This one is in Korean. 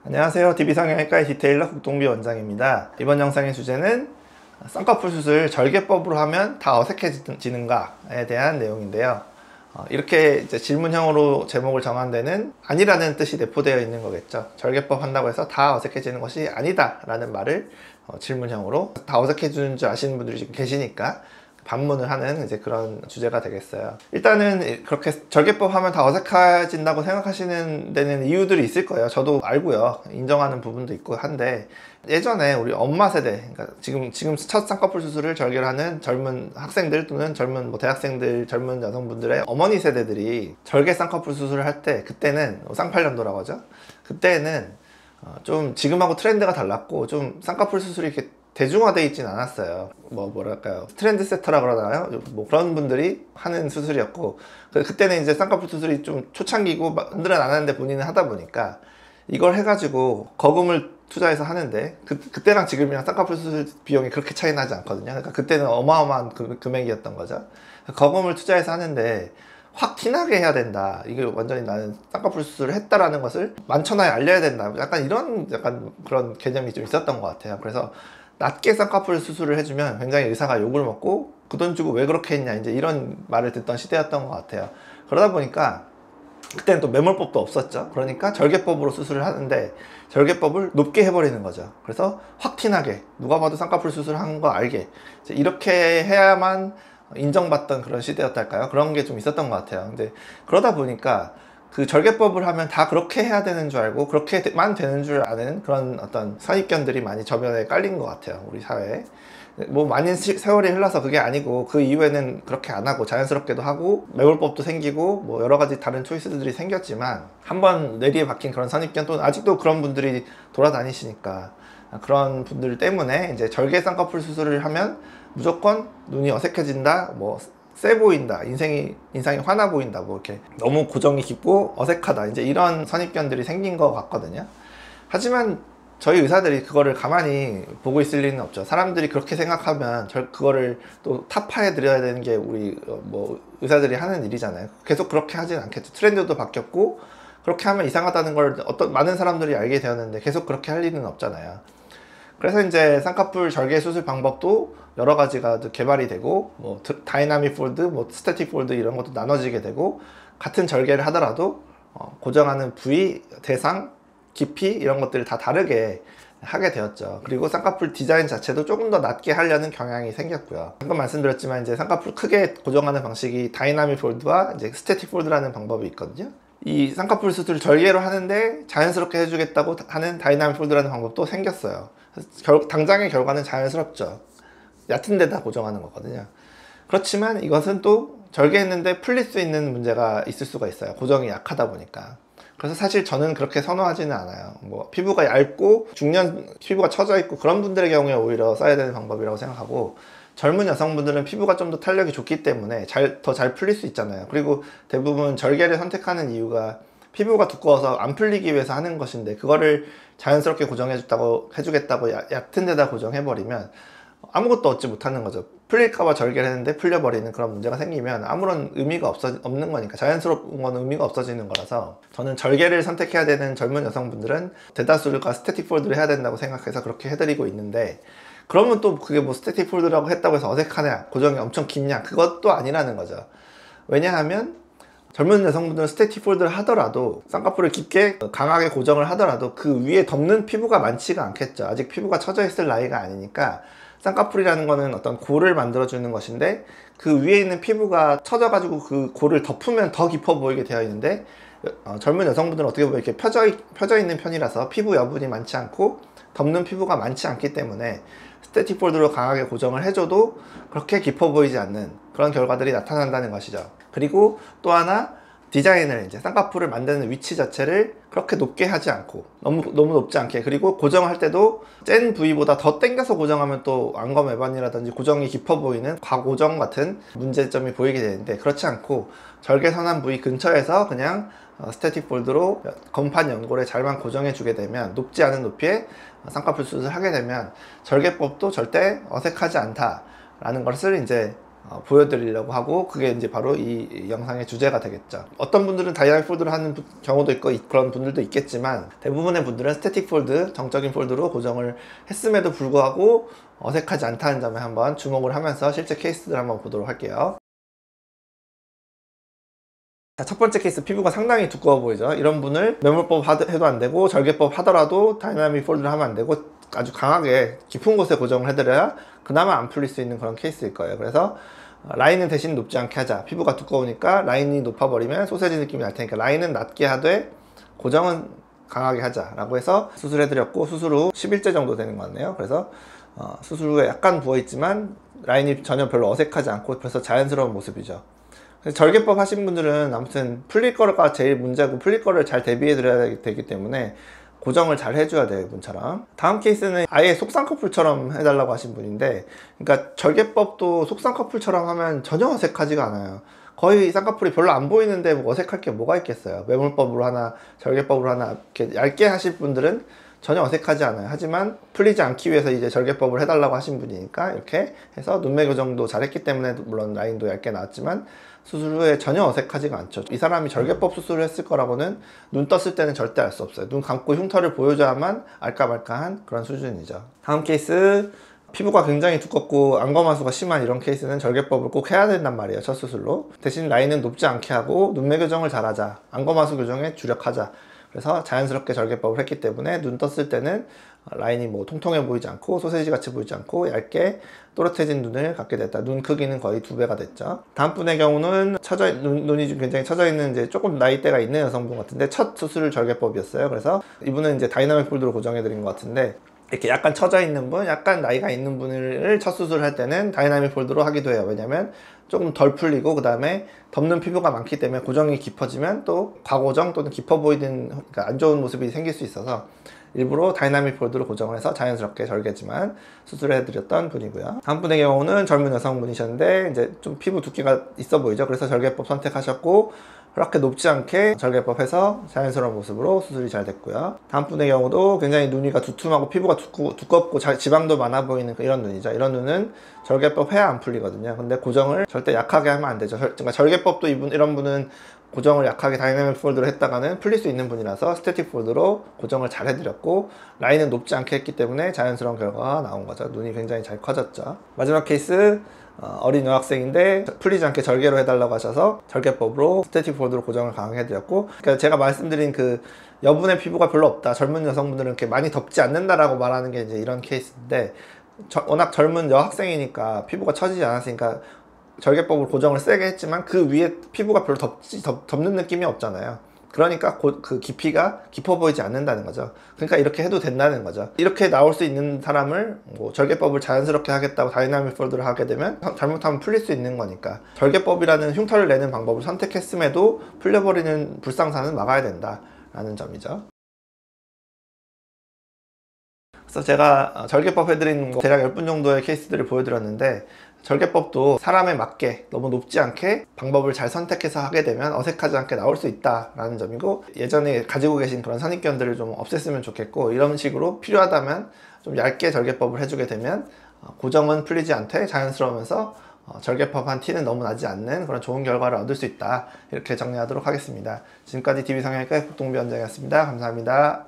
안녕하세요. DB성형외과의 디테일러 국동비 원장입니다. 이번 영상의 주제는 쌍꺼풀 수술 절개법으로 하면 다 어색해지는가에 대한 내용인데요. 이렇게 이제 질문형으로 제목을 정한 데는 아니라는 뜻이 내포되어 있는 거겠죠. 절개법 한다고 해서 다 어색해지는 것이 아니다 라는 말을 질문형으로, 다 어색해지는 줄 아시는 분들이 지금 계시니까 반문을 하는 이제 그런 주제가 되겠어요. 일단은 그렇게 절개법 하면 다 어색해진다고 생각하시는 데는 이유들이 있을 거예요. 저도 알고요. 인정하는 부분도 있고 한데, 예전에 우리 엄마 세대, 그러니까 지금 첫 쌍꺼풀 수술을 절개를 하는 젊은 학생들 또는 젊은 대학생들, 젊은 여성분들의 어머니 세대들이 절개 쌍꺼풀 수술을 할 때, 그때는 쌍팔년도라고 하죠. 그때는 좀 지금하고 트렌드가 달랐고, 좀 쌍꺼풀 수술이 이렇게 대중화되어 있진 않았어요. 뭐랄까요, 트렌드 세터라 그러나요? 뭐 그런 분들이 하는 수술이었고, 그때는 이제 쌍꺼풀 수술이 좀 초창기고 남들은 안 하는데 본인은 하다 보니까 이걸 해가지고 거금을 투자해서 하는데, 그때랑 지금이랑 쌍꺼풀 수술 비용이 그렇게 차이 나지 않거든요. 그러니까 그때는 어마어마한 금액이었던 거죠. 거금을 투자해서 하는데 확 티나게 해야 된다, 이게 완전히 나는 쌍꺼풀 수술을 했다라는 것을 만천하에 알려야 된다, 약간 그런 개념이 좀 있었던 것 같아요. 그래서 낮게 쌍꺼풀 수술을 해주면 굉장히 의사가 욕을 먹고, 그 돈 주고 왜 그렇게 했냐, 이제 이런 말을 듣던 시대였던 것 같아요. 그러다 보니까 그때는 또 매몰법도 없었죠. 그러니까 절개법으로 수술을 하는데, 절개법을 높게 해버리는 거죠. 그래서 확 티나게, 누가 봐도 쌍꺼풀 수술한 거 알게, 이렇게 해야만 인정받던 그런 시대였달까요? 그런 게 좀 있었던 것 같아요. 근데 그러다 보니까 그 절개법을 하면 다 그렇게 해야 되는 줄 알고, 그렇게만 되는 줄 아는 그런 어떤 선입견들이 많이 저변에 깔린 것 같아요, 우리 사회에. 뭐 많은 세월이 흘러서 그게 아니고, 그 이후에는 그렇게 안 하고 자연스럽게도 하고 매몰법도 생기고 뭐 여러 가지 다른 초이스들이 생겼지만, 한번 뇌리에 박힌 그런 선입견, 또는 아직도 그런 분들이 돌아다니시니까, 그런 분들 때문에 이제 절개 쌍꺼풀 수술을 하면 무조건 눈이 어색해진다, 뭐 세 보인다, 인상이 환해 보인다, 뭐 이렇게 너무 고정이 깊고 어색하다, 이제 이런 선입견들이 생긴 것 같거든요. 하지만 저희 의사들이 그거를 가만히 보고 있을 리는 없죠. 사람들이 그렇게 생각하면 그거를 또 타파해 드려야 되는 게 우리 의사들이 하는 일이잖아요. 계속 그렇게 하진 않겠죠. 트렌드도 바뀌었고, 그렇게 하면 이상하다는 걸 많은 사람들이 알게 되었는데 계속 그렇게 할 리는 없잖아요. 그래서 이제 쌍꺼풀 절개 수술 방법도 여러 가지가 개발이 되고, 뭐 다이나믹 폴드, 뭐 스태틱 폴드, 이런 것도 나눠지게 되고, 같은 절개를 하더라도 고정하는 부위, 대상, 깊이, 이런 것들을 다 다르게 하게 되었죠. 그리고 쌍꺼풀 디자인 자체도 조금 더 낮게 하려는 경향이 생겼고요. 방금 말씀드렸지만 이제 쌍꺼풀 크게 고정하는 방식이 다이나믹 폴드와 이제 스태틱 폴드라는 방법이 있거든요. 이 쌍꺼풀 수술을 절개로 하는데 자연스럽게 해주겠다고 하는 다이나믹 폴드라는 방법도 생겼어요. 당장의 결과는 자연스럽죠. 얕은 데다 고정하는 거거든요. 그렇지만 이것은 또 절개했는데 풀릴 수 있는 문제가 있을 수가 있어요. 고정이 약하다 보니까. 그래서 사실 저는 그렇게 선호하지는 않아요. 뭐 피부가 얇고 중년 피부가 처져 있고 그런 분들의 경우에 오히려 써야 되는 방법이라고 생각하고, 젊은 여성분들은 피부가 좀 더 탄력이 좋기 때문에 더 잘 풀릴 수 있잖아요. 그리고 대부분 절개를 선택하는 이유가 피부가 두꺼워서 안 풀리기 위해서 하는 것인데, 그거를 자연스럽게 해주겠다고 얕은 데다 고정해버리면 아무것도 얻지 못하는 거죠. 풀릴까봐 절개를 했는데 풀려버리는 그런 문제가 생기면 아무런 의미가 없는 거니까, 자연스러운 건 의미가 없어지는 거라서, 저는 절개를 선택해야 되는 젊은 여성분들은 대다수가 스태틱 폴드를 해야 된다고 생각해서 그렇게 해드리고 있는데, 그러면 또 그게 뭐 스태틱 폴드라고 했다고 해서 어색하냐, 고정이 엄청 깊냐, 그것도 아니라는 거죠. 왜냐하면 젊은 여성분들은 스태틱 폴드를 하더라도, 쌍꺼풀을 깊게 강하게 고정을 하더라도 그 위에 덮는 피부가 많지가 않겠죠. 아직 피부가 처져 있을 나이가 아니니까. 쌍꺼풀이라는 거는 어떤 골을 만들어 주는 것인데, 그 위에 있는 피부가 처져 가지고 그 골을 덮으면 더 깊어 보이게 되어 있는데, 젊은 여성분들은 어떻게 보면 이렇게 펴져 있는 편이라서 피부 여분이 많지 않고 덮는 피부가 많지 않기 때문에 스태틱 폴드로 강하게 고정을 해줘도 그렇게 깊어 보이지 않는 그런 결과들이 나타난다는 것이죠. 그리고 또 하나, 디자인을, 이제 쌍꺼풀을 만드는 위치 자체를 그렇게 높게 하지 않고, 너무 높지 않게, 그리고 고정할 때도 짠 부위보다 더 당겨서 고정하면 또 안검외반이라든지 고정이 깊어 보이는 과고정 같은 문제점이 보이게 되는데, 그렇지 않고 절개선한 부위 근처에서 그냥 스태틱 폴드로 건판 연골에 잘만 고정해 주게 되면, 높지 않은 높이에 쌍꺼풀 수술을 하게 되면 절개법도 절대 어색하지 않다라는 것을 이제 보여드리려고 하고, 그게 이제 바로 이 영상의 주제가 되겠죠. 어떤 분들은 다이나믹 폴드를 하는 경우도 있고 그런 분들도 있겠지만, 대부분의 분들은 스태틱 폴드, 정적인 폴드로 고정을 했음에도 불구하고 어색하지 않다는 점에 한번 주목을 하면서 실제 케이스들 한번 보도록 할게요. 자, 첫 번째 케이스, 피부가 상당히 두꺼워 보이죠. 이런 분을 매몰법 해도 안 되고 절개법 하더라도 다이나믹 폴드를 하면 안 되고 아주 강하게 깊은 곳에 고정을 해드려야 그나마 안 풀릴 수 있는 그런 케이스일 거예요. 그래서 라인은 대신 높지 않게 하자. 피부가 두꺼우니까 라인이 높아버리면 소세지 느낌이 날 테니까 라인은 낮게 하되 고정은 강하게 하자 라고 해서 수술해드렸고, 수술 후 10일째 정도 되는 것 같네요. 그래서 수술 후에 약간 부어있지만 라인이 전혀 별로 어색하지 않고 벌써 자연스러운 모습이죠. 절개법 하신 분들은 아무튼 풀릴 거가 제일 문제고, 풀릴 거를 잘 대비해 드려야 되기 때문에 고정을 잘 해줘야 돼요, 이분처럼. 다음 케이스는 아예 속쌍꺼풀처럼 해달라고 하신 분인데, 그러니까 절개법도 속쌍꺼풀처럼 하면 전혀 어색하지가 않아요. 거의 쌍꺼풀이 별로 안 보이는데 뭐 어색할 게 뭐가 있겠어요. 매몰법으로 하나 절개법으로 하나 이렇게 얇게 하실 분들은 전혀 어색하지 않아요. 하지만 풀리지 않기 위해서 이제 절개법을 해달라고 하신 분이니까 이렇게 해서 눈매 교정도 잘했기 때문에 물론 라인도 얇게 나왔지만 수술 후에 전혀 어색하지가 않죠. 이 사람이 절개법 수술을 했을 거라고는 눈 떴을 때는 절대 알 수 없어요. 눈 감고 흉터를 보여줘야만 알까 말까한 그런 수준이죠. 다음 케이스, 피부가 굉장히 두껍고 안검하수가 심한 이런 케이스는 절개법을 꼭 해야 된단 말이에요, 첫 수술로. 대신 라인은 높지 않게 하고 눈매 교정을 잘하자, 안검하수 교정에 주력하자. 그래서 자연스럽게 절개법을 했기 때문에 눈 떴을 때는 라인이 뭐 통통해 보이지 않고 소세지 같이 보이지 않고 얇게 또렷해진 눈을 갖게 됐다. 눈 크기는 거의 2배가 됐죠. 다음 분의 경우는 눈이 좀 굉장히 처져 있는 이제 조금 나이대가 있는 여성분 같은데 첫 수술 절개법이었어요. 그래서 이분은 이제 다이나믹 폴드로 고정해 드린 것 같은데, 이렇게 약간 처져 있는 분, 약간 나이가 있는 분을 첫 수술할 때는 다이나믹 폴드로 하기도 해요. 왜냐면 조금 덜 풀리고 그 다음에 덮는 피부가 많기 때문에 고정이 깊어지면 또 과고정 또는 깊어 보이는, 그러니까 안 좋은 모습이 생길 수 있어서 일부러 다이나믹 폴드로 고정을 해서 자연스럽게 절개지만 수술을 해드렸던 분이고요. 다음 분의 경우는 젊은 여성분이셨는데 이제 좀 피부 두께가 있어 보이죠. 그래서 절개법 선택하셨고 그렇게 높지 않게 절개법 해서 자연스러운 모습으로 수술이 잘 됐고요. 다음 분의 경우도 굉장히 눈이가 두툼하고 피부가 두껍고 지방도 많아 보이는 이런 눈이죠. 이런 눈은 절개법 해야 안 풀리거든요. 근데 고정을 절대 약하게 하면 안 되죠. 그러니까 절개법도 이런 분은 고정을 약하게 다이나믹 폴드로 했다가는 풀릴 수 있는 분이라서 스태틱 폴드로 고정을 잘 해드렸고, 라인은 높지 않게 했기 때문에 자연스러운 결과가 나온 거죠. 눈이 굉장히 잘 커졌죠. 마지막 케이스, 어린 여학생인데 풀리지 않게 절개로 해달라고 하셔서 절개법으로 스태틱 폴드로 고정을 강하게 해드렸고, 그러니까 제가 말씀드린 그 여분의 피부가 별로 없다, 젊은 여성분들은 이렇게 많이 덮지 않는다라고 말하는 게 이제 이런 케이스인데, 워낙 젊은 여학생이니까 피부가 처지지 않았으니까 절개법으로 고정을 세게 했지만 그 위에 피부가 별로 덮는 느낌이 없잖아요. 그러니까 그 깊이가 깊어 보이지 않는다는 거죠. 그러니까 이렇게 해도 된다는 거죠. 이렇게 나올 수 있는 사람을 뭐 절개법을 자연스럽게 하겠다고 다이나믹 폴드를 하게 되면 잘못하면 풀릴 수 있는 거니까 절개법이라는 흉터를 내는 방법을 선택했음에도 풀려버리는 불상사는 막아야 된다라는 점이죠. 그래서 제가 절개법 해드린 대략 10분 정도의 케이스들을 보여드렸는데, 절개법도 사람에 맞게 너무 높지 않게 방법을 잘 선택해서 하게 되면 어색하지 않게 나올 수 있다라는 점이고, 예전에 가지고 계신 그런 선입견들을 좀 없앴으면 좋겠고, 이런 식으로 필요하다면 좀 얇게 절개법을 해주게 되면 고정은 풀리지 않되 자연스러우면서 절개법한 티는 너무 나지 않는 그런 좋은 결과를 얻을 수 있다, 이렇게 정리하도록 하겠습니다. 지금까지 DB성형외과 국동비 원장이었습니다. 감사합니다.